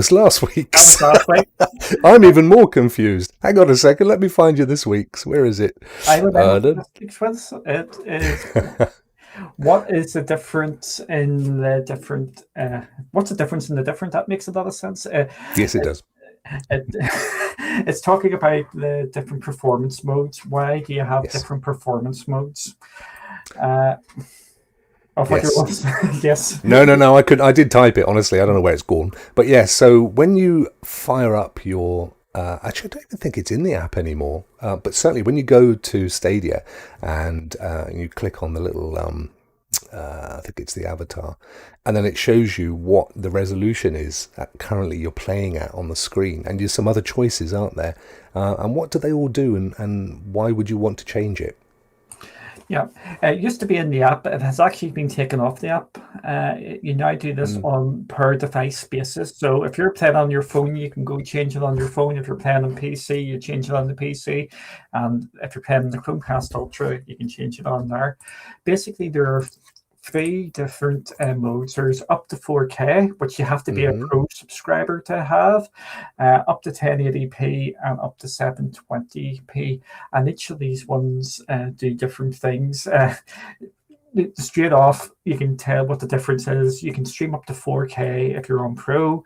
was last week's. That was last week. I'm even more confused. Hang on a second. Let me find you this week's. Where is it? I remember what Uh, this week's was. It is. What is the difference in the different? What's the difference in the different? That makes a lot of sense. yes, it does. It, it's talking about the different performance modes. Why do you have Yes. different performance modes? Of what Yes. you yes. No. I did type it. Honestly, I don't know where it's gone. But yes. So when you fire up your, actually, I don't even think it's in the app anymore. But certainly when you go to Stadia and you click on the little, I think it's the avatar, and then it shows you what the resolution is that currently you're playing at on the screen, and there's some other choices, aren't there? And what do they all do, and why would you want to change it? Yeah, it used to be in the app. It has actually been taken off the app. You now do this on per device basis. So if you're playing on your phone, you can go change it on your phone. If you're playing on PC, you change it on the PC. And if you're playing the Chromecast Ultra, you can change it on there. Basically, there are three different modes. There's up to 4K, which you have to be a pro subscriber to have, up to 1080p and up to 720p. And each of these ones do different things. Straight off, you can tell what the difference is. You can stream up to 4K if you're on Pro,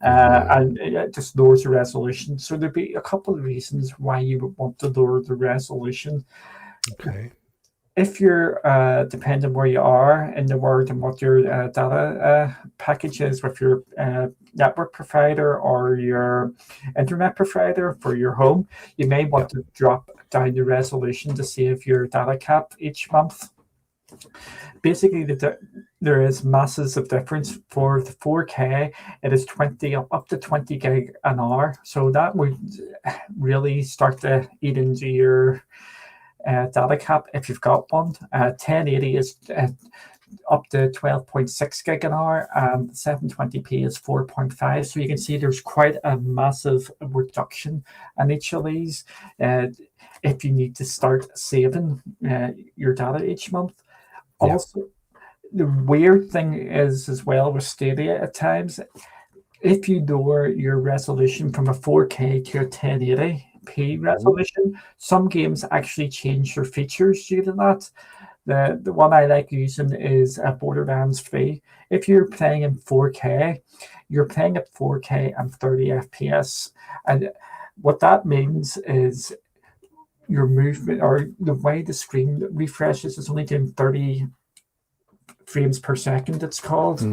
and it just lowers the resolution. So there'd be a couple of reasons why you would want to lower the resolution. Okay. If you're depending where you are in the world and what your data package is with your network provider or your internet provider for your home, you may want to drop down the resolution to save your data cap each month. Basically, there is masses of difference. For the 4K, it is 20 up to 20 gig an hour. So that would really start to eat into your data cap if you've got one. 1080 is up to 12.6 gig an hour, and 720p is 4.5. So you can see there's quite a massive reduction in each of these if you need to start saving your data each month. Also, the weird thing is as well with Stadia at times, if you lower your resolution from a 4K to a 1080p resolution, some games actually change their features due to that. The one I like using is Borderlands 3. If you're playing in 4K, you're playing at 4K and 30 FPS. And what that means is your movement or the way the screen refreshes is only doing 30 frames per second, it's called.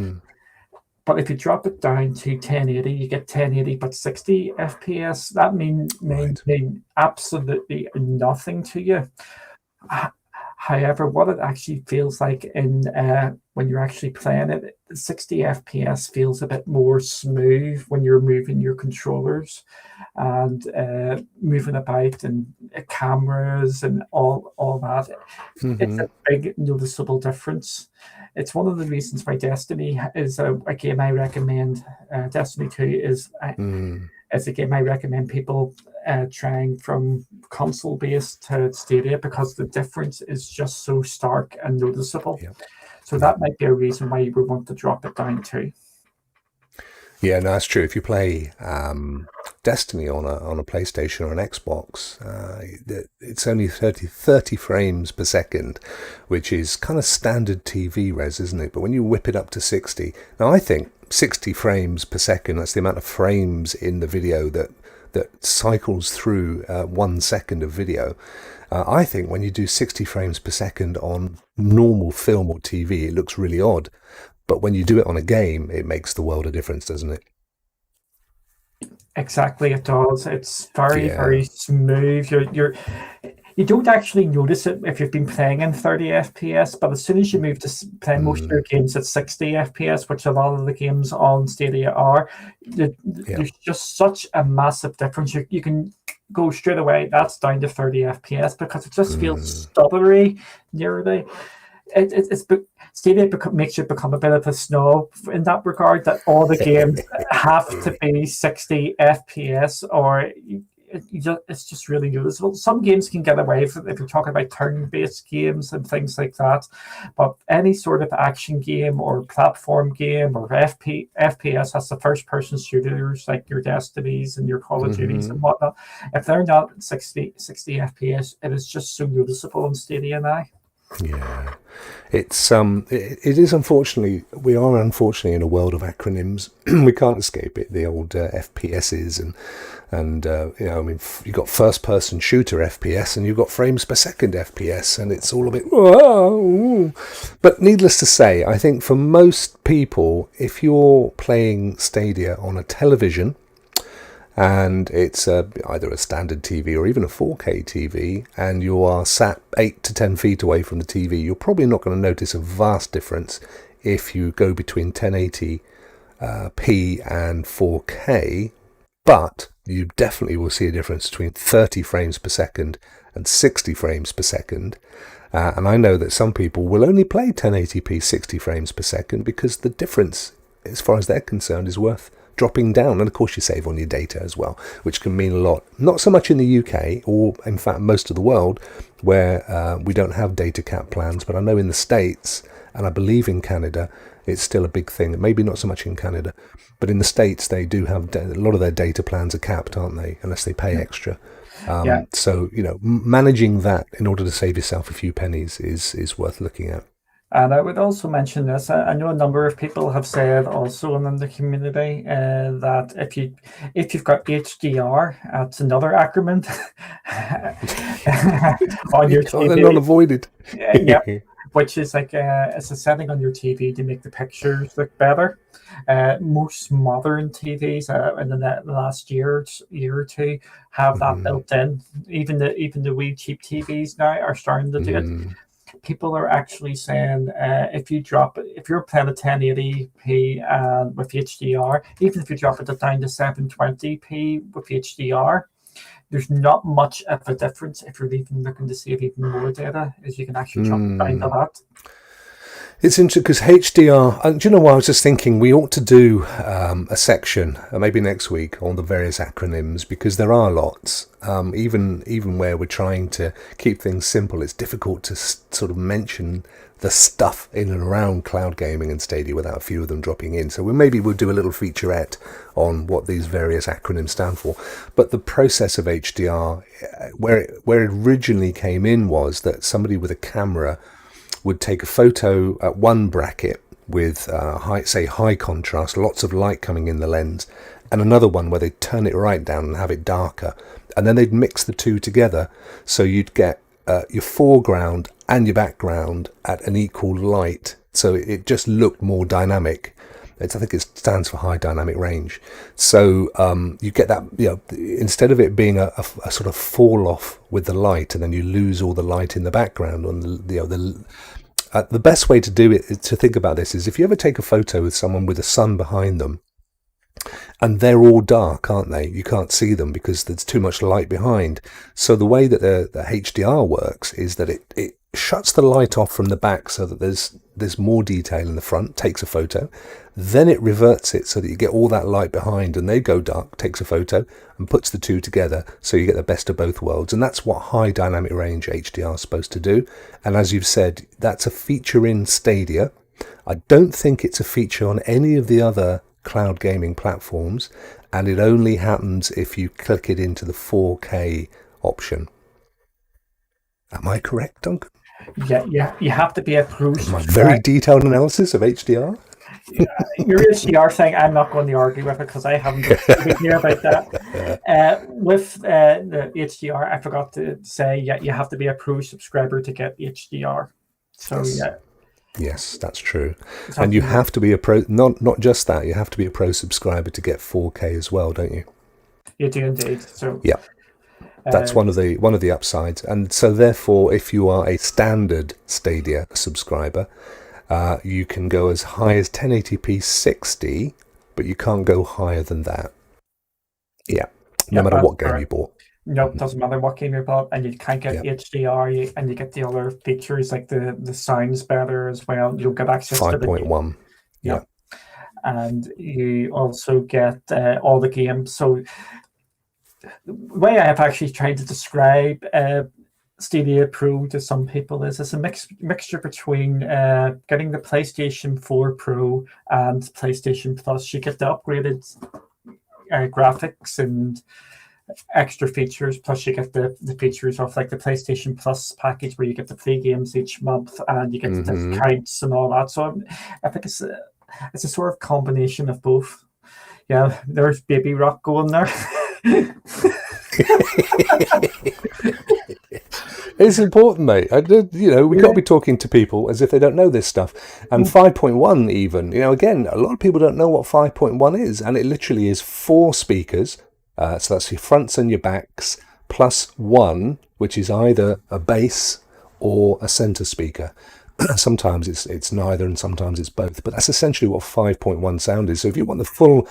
But if you drop it down to 1080, you get 1080 but 60 FPS. That mean absolutely nothing to you. However, what it actually feels like in when you're actually playing it, 60 FPS feels a bit more smooth when you're moving your controllers and moving about and cameras and all that. It's a big noticeable difference. It's one of the reasons why Destiny is a game I recommend. Destiny 2 is a game I recommend people trying from console-based to Stadia because the difference is just so stark and noticeable. So that might be a reason why you would want to drop it down too. Yeah, no, that's true. If you play Destiny on a PlayStation or an Xbox, it's only 30 frames per second, which is kind of standard TV res, isn't it? But when you whip it up to 60, now I think 60 frames per second, that's the amount of frames in the video that cycles through 1 second of video. I think when you do 60 frames per second on normal film or TV, it looks really odd. But when you do it on a game, it makes the world of difference, doesn't it? Exactly, it does. It's very smooth. You don't actually notice it if you've been playing in 30 FPS, but as soon as you move to play most of your games at 60 FPS, which a lot of the games on Stadia are, there's just such a massive difference. You can go straight away, that's down to 30 FPS because it just feels stuttery nearly. Stadia makes you become a bit of a snob in that regard, that all the games have to be 60 FPS or it's just really noticeable. Some games can get away with it if you're talking about turn-based games and things like that, but any sort of action game or platform game or FPS, has the first-person shooters like your Destinies and your Call of Duties and whatnot, if they're not 60 FPS, it is just so noticeable in Stadia now. Yeah, it is unfortunately, we are unfortunately in a world of acronyms. We can't escape it. The old FPSs I mean, you've got first person shooter FPS and you've got frames per second FPS, and it's all a bit. Whoa. But needless to say, I think for most people, if you're playing Stadia on a television, and it's either a standard TV or even a 4K TV, and you are sat 8 to 10 feet away from the TV, you're probably not going to notice a vast difference if you go between 1080p and 4K, but you definitely will see a difference between 30 frames per second and 60 frames per second. And I know that some people will only play 1080p 60 frames per second because the difference, as far as they're concerned, is worth dropping down. And of course you save on your data as well, which can mean a lot. Not so much in the UK, or in fact most of the world, where we don't have data cap plans, but I know in the States, and I believe in Canada, it's still a big thing. Maybe not so much in Canada, but in the States they do have a lot of their data plans are capped, aren't they, unless they pay extra. Yeah. So managing that in order to save yourself a few pennies is worth looking at. And I would also mention this. I know a number of people have said also in the community that if you've got HDR, that's another acronym on your They're not TV. avoided. Yeah, which is like it's a setting on your TV to make the pictures look better. Most modern TVs in the last year or two have that built in. Even the wee cheap TVs now are starting to do it. People are actually saying if you're playing a 1080p with HDR, even if you drop it down to 720p with HDR, there's not much of a difference. If you're even looking to save even more data, as you can actually drop it down to that. It's interesting because HDR, do you know what I was just thinking? We ought to do a section, maybe next week, on the various acronyms, because there are lots. Even where we're trying to keep things simple, it's difficult to sort of mention the stuff in and around cloud gaming and Stadia without a few of them dropping in. So maybe we'll do a little featurette on what these various acronyms stand for. But the process of HDR, where it originally came in, was that somebody with a camera would take a photo at one bracket with high contrast, lots of light coming in the lens, and another one where they'd turn it right down and have it darker, and then they'd mix the two together, so you'd get your foreground and your background at an equal light, so it just looked more dynamic. I think it stands for high dynamic range. So you get that, instead of it being a sort of fall off with the light, and then you lose all the light in the background. The best way to do it, to think about this, is if you ever take a photo with someone with the sun behind them, and they're all dark, aren't they? You can't see them because there's too much light behind. So the way that the HDR works is that it shuts the light off from the back so that there's more detail in the front, takes a photo, then it reverts it so that you get all that light behind and they go dark, takes a photo and puts the two together so you get the best of both worlds. And that's what high dynamic range HDR is supposed to do. And as you've said, that's a feature in Stadia. I don't think it's a feature on any of the other cloud gaming platforms, and it only happens if you click it into the 4K option. Am I correct, Duncan? Yeah, you have to be a pro. My very detailed analysis of HDR. Your HDR thing, I'm not going to argue with it because I haven't been here about that. With the HDR, I forgot to say, you have to be a pro subscriber to get HDR. So Yes. yeah. Yes, that's true. And you have to be a pro, not just that, you have to be a pro subscriber to get 4K as well, don't you? You do indeed. So yeah. That's one of the upsides. And so therefore, if you are a standard Stadia subscriber, you can go as high as 1080p 60, but you can't go higher than that. Yeah. No matter what game you bought. Nope, doesn't matter what game you bought, and you can't get HDR, and you get the other features like the sound's better as well. You'll get access to 5.1. And you also get all the games. So The way I have actually tried to describe Stadia Pro to some people is it's a mixture between getting the PlayStation 4 Pro and PlayStation Plus. You get the upgraded graphics and extra features, plus you get the features of like the PlayStation Plus package where you get the free games each month and you get the discounts and all that. So I think it's a sort of combination of both. Yeah, there's baby Rokk going there. It's important, mate. We got to be talking to people as if they don't know this stuff. And 5.1 even, again, a lot of people don't know what 5.1 is. And it literally is 4 speakers. So that's your fronts and your backs, plus 1, which is either a bass or a center speaker. Sometimes it's neither and sometimes it's both. But that's essentially what 5.1 sound is. So if you want the full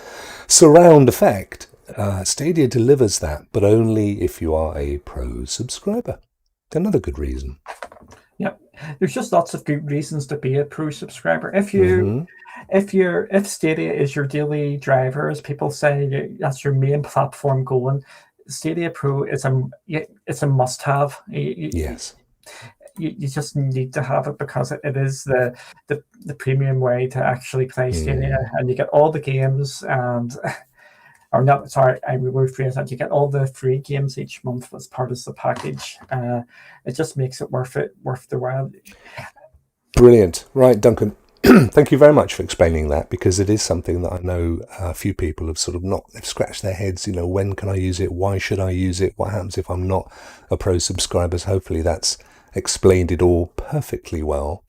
surround effect, Stadia delivers that, but only if you are a Pro subscriber. Another good reason. Yep, there's just lots of good reasons to be a Pro subscriber. If Stadia is your daily driver, as people say, that's your main platform going, Stadia Pro is a must-have. Yes. You just need to have it because it is the premium way to actually play Stadia, and you get all the games and. Or not, sorry, I will rephrase that. You get all the free games each month as part of the package. It just makes it worth the while. Brilliant. Right, Duncan. Thank you very much for explaining that, because it is something that I know a few people have sort of they've scratched their heads, when can I use it? Why should I use it? What happens if I'm not a Pro subscriber? Hopefully that's explained it all perfectly well.